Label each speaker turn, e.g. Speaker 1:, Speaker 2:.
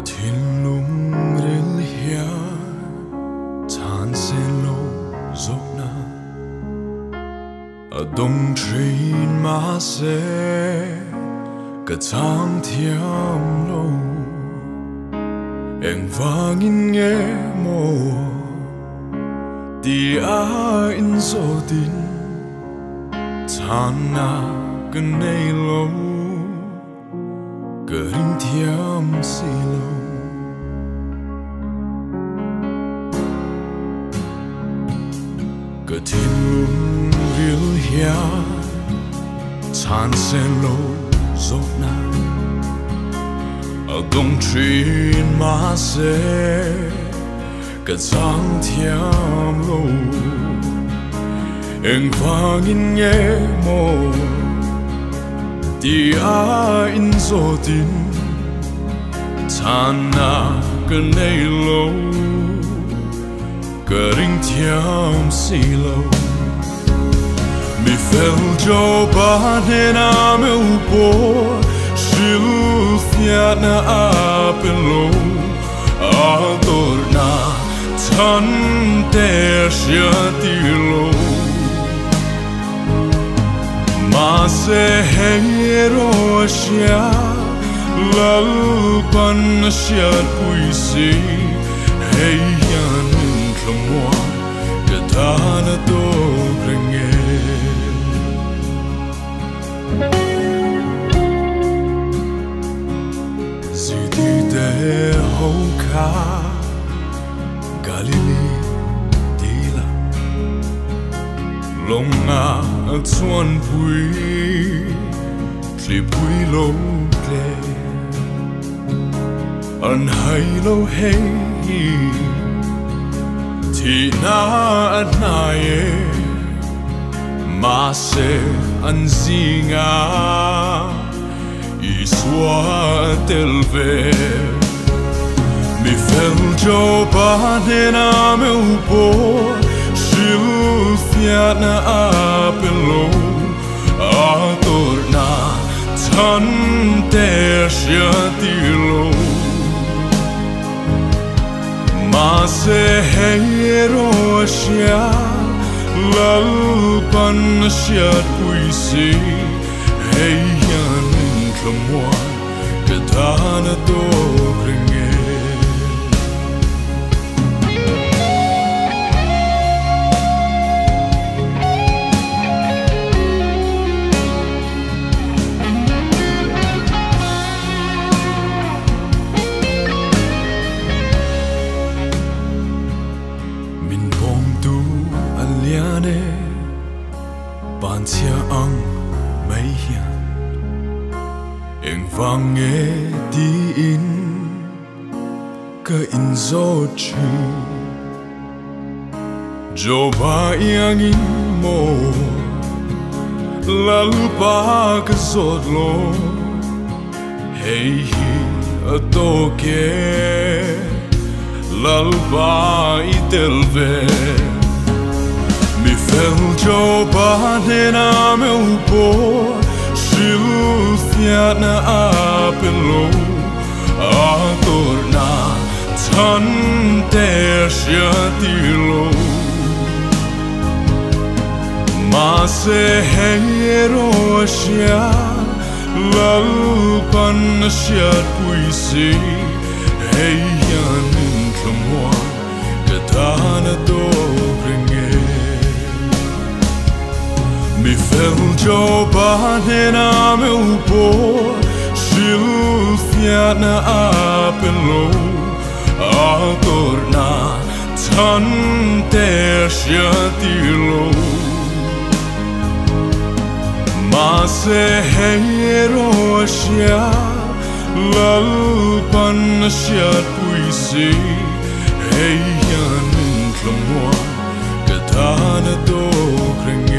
Speaker 1: thiên lung ril hia chan se lo zokna a dong train ma se ka chang thiam lo eng vangin nge mo ti a in zo tin chan na ka nei lo ka ring thiam si lo ka thiên lung ril hia chan se lo zokna a dong train ma se ka chang thiam lo eng vangin nge mo ti a in zo tin chan na ka nei lo ka ring thiam si lo mi fel jo ba ne na me u po shil fia na a pen lo a tor na chan te shia ti lo ma se hero shia lal pan shia pui si hey yan mo ka ta na to bringe si ti de ho ka galili dila longa chuan pui tri pui lo tle an hai lo hey thì na an na ye ma se an zinga i swa tel ve mi fel jo ba ne na me u po shil fia na a pen lo a tor na chan te shia ti lo ma se hero shia lal pan shia pui si hey yan khamwa ka ta na to bringe ban chia ang mai hian eng vang nghe đi in ka in zo chi jo ba yang in mo lal ba ka zot lo hey hi a to ke lal ba I tel ve mi fel jo ba ne na me u po shil fia na a pen lo a tor na chan te shia ti lo ma se hero shia lal pan shia pui si hey yan khamwa ka ta na to bringe mi fel jo ba ne na me u po shil fia na a pen lo a tor na chan te shia ti lo ma se hero shia lal pan shia pui si hey yan khamwa ka ta na to bringe